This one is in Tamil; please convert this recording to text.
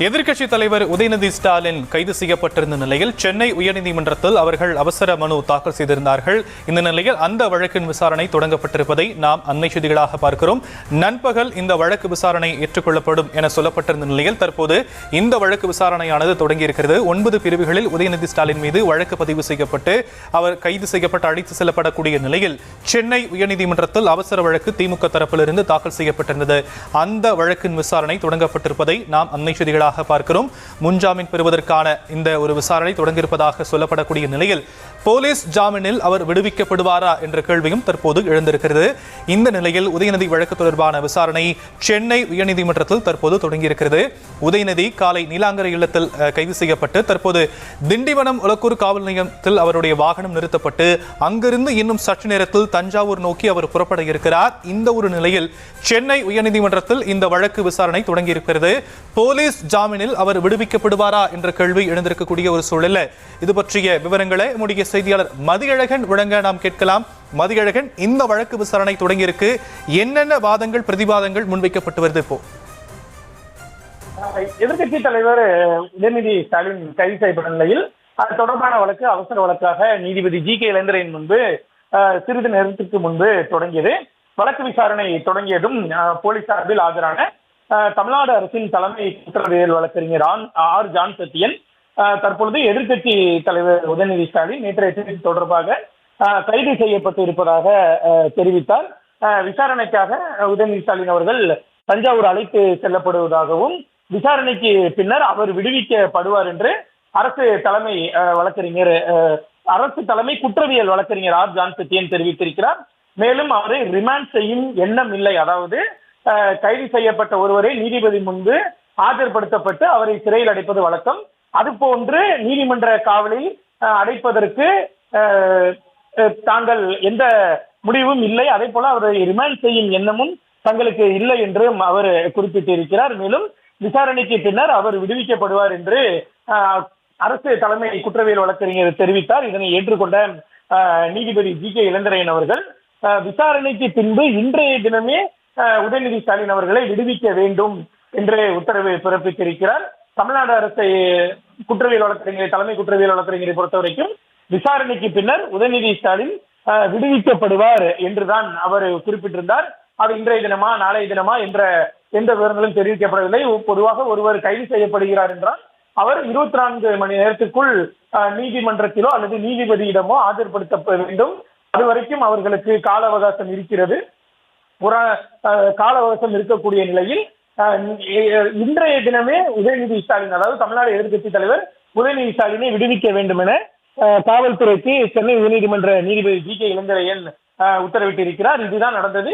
எதிர்க்கட்சித் தலைவர் உதயநிதி ஸ்டாலின் கைது செய்யப்பட்டிருந்த நிலையில் சென்னை உயர்நீதிமன்றத்தில் அவர்கள் அவசர மனு தாக்கல் செய்திருந்தார்கள். இந்த நிலையில் அந்த வழக்கின் விசாரணை தொடங்கப்பட்டிருப்பதை நாம் அண்மை செய்திகளாக பார்க்கிறோம். நண்பகல் இந்த வழக்கு விசாரணை ஏற்றுக்கொள்ளப்படும் என சொல்லப்பட்டிருந்த நிலையில் தற்போது இந்த வழக்கு விசாரணையானது தொடங்கியிருக்கிறது. 9 பிரிவுகளில் உதயநிதி ஸ்டாலின் மீது வழக்கு பதிவு செய்யப்பட்டு அவர் கைது செய்யப்பட்டு அழைத்து செல்லப்படக்கூடிய நிலையில் சென்னை உயர்நீதிமன்றத்தில் அவசர வழக்கு திமுக தரப்பிலிருந்து தாக்கல் செய்யப்பட்டிருந்தது. அந்த வழக்கின் விசாரணை தொடங்கப்பட்டிருப்பதை நாம் அண்மை செய்திகளாக பார்க்கிறோம். முன்ஜாமீன் பெறுவதற்கான இந்த ஒரு விசாரணை தொடங்கியிருப்பதாக சொல்லப்படக்கூடிய நிலையில் போலீஸ் ஜாமீனில் அவர் விடுவிக்கப்படுவாரா என்ற கேள்வியும் தற்போது எழுந்திருக்கிறது. இந்த நிலையில் உதயநிதி வழக்கு தொடர்பான விசாரணை சென்னை உயர்நீதிமன்றத்தில் தற்போது தொடங்கியிருக்கிறது. உதயநிதி காலை நீலாங்கரை இல்லத்தில் கைது செய்யப்பட்டு தற்போது திண்டிவனம் உலக்கூர் காவல் நிலையத்தில் அவருடைய வாகனம் நிறுத்தப்பட்டு அங்கிருந்து இன்னும் சற்று நேரத்தில் தஞ்சாவூர் நோக்கி அவர் புறப்பட இருக்கிறார். இந்த ஒரு நிலையில் சென்னை உயர்நீதிமன்றத்தில் இந்த வழக்கு விசாரணை தொடங்கியிருக்கிறது. போலீஸ் ஜாமீனில் அவர் விடுவிக்கப்படுவாரா என்ற கேள்வி எழுந்திருக்கக்கூடிய ஒரு சூழல்ல இது பற்றிய விவரங்களை நம்முடைய செய்தியாளர் மதியழகன் வழங்க நாம் கேட்கலாம். மதியழகன், இந்த வழக்கு விசாரணை தொடங்கியிருக்கு. என்னென்ன வாதங்கள் பிரதிவாதங்கள் முன்வைக்கப்பட்டு வருது? இப்போ எதிர்கட்சி தலைவர் உதயநிதி ஸ்டாலின் கைது செய்யப்பட்ட நிலையில் அது தொடர்பான வழக்கு அவசர வழக்காக நீதிபதி ஜி.கே. இளந்திரையின் முன்பு சிறிது நேரத்திற்கு முன்பு தொடங்கியது. வழக்கு விசாரணை தொடங்கியதும் போலீஸ் சார்பில் ஆஜரான தமிழ்நாடு அரசின் தலைமை குற்றவியல் வழக்கறிஞர் ஆர். ஜான் சத்தியன் தற்பொழுது எதிர்கட்சி தலைவர் உதயநிதி ஸ்டாலின் நேற்றைய தினம் தொடர்பாக கைது செய்யப்பட்டு இருப்பதாக தெரிவித்தார். விசாரணைக்காக உதயநிதி ஸ்டாலின் அவர்கள் தஞ்சாவூர் அழைத்து செல்லப்படுவதாகவும் விசாரணைக்கு பின்னர் அவர் விடுவிக்கப்படுவார் என்று அரசு தலைமை குற்றவியல் வழக்கறிஞர் ஆர். ஜான் சத்தியன் தெரிவித்திருக்கிறார். மேலும் அவரை ரிமாண்ட் செய்யும் எண்ணம் இல்லை, அதாவது கைது செய்யப்பட்ட ஒருவரை நீதிபதி முன்பு ஆஜர்படுத்தப்பட்டு அவரை சிறையில் அடைப்பது வழக்கம். அதுபோன்று நீதிமன்ற காவலில் அடைப்பதற்கு தாங்கள் எந்த முடிவும் இல்லை, அதே போல அவரை ரிமாண்ட் செய்யும் எண்ணமும் தங்களுக்கு இல்லை என்று அவர் குறிப்பிட்டிருக்கிறார். மேலும் விசாரணைக்கு பின்னர் அவர் விடுவிக்கப்படுவார் என்று அரசு தலைமை குற்றவியல் வழக்கறிஞர் தெரிவித்தார். இதனை ஏற்றுக்கொண்ட நீதிபதி ஜி.கே. இளந்திரையன் அவர்கள் விசாரணைக்கு பின்பு இன்றைய தினமே உதயநிதி ஸ்டாலின் அவர்களை விடுவிக்க வேண்டும் என்று உத்தரவு பிறப்பித்திருக்கிறார். தமிழ்நாடு அரசு தலைமை குற்றவியல் வழக்கறிஞரை பொறுத்தவரைக்கும் விசாரணைக்கு பின்னர் உதயநிதி ஸ்டாலின் விடுவிக்கப்படுவார் என்றுதான் அவர் குறிப்பிட்டிருந்தார். அது இன்றைய தினமா நாளைய தினமா என்ற எந்த விவரங்களும் தெரிவிக்கப்படவில்லை. பொதுவாக ஒருவர் கைது செய்யப்படுகிறார் என்றால் அவர் 24 மணி நேரத்திற்குள் நீதிமன்றத்திலோ அல்லது நீதிபதியிடமோ ஆஜர்படுத்த வேண்டும். அதுவரைக்கும் அவர்களுக்கு கால அவகாசம் இருக்கிறது. கால அவகாசம் இருக்கக்கூடிய நிலையில் இன்றைய தினமே உதயநிதி ஸ்டாலின், அதாவது தமிழ்நாடு எதிர்க்கட்சி தலைவர் உதயநிதி ஸ்டாலினை விடுவிக்க வேண்டும் என காவல்துறைக்கு சென்னை உயர்நீதிமன்ற நீதிபதி ஜி.கே. இளந்திரையன் உத்தரவிட்டிருக்கிறார். இதுதான் நடந்தது.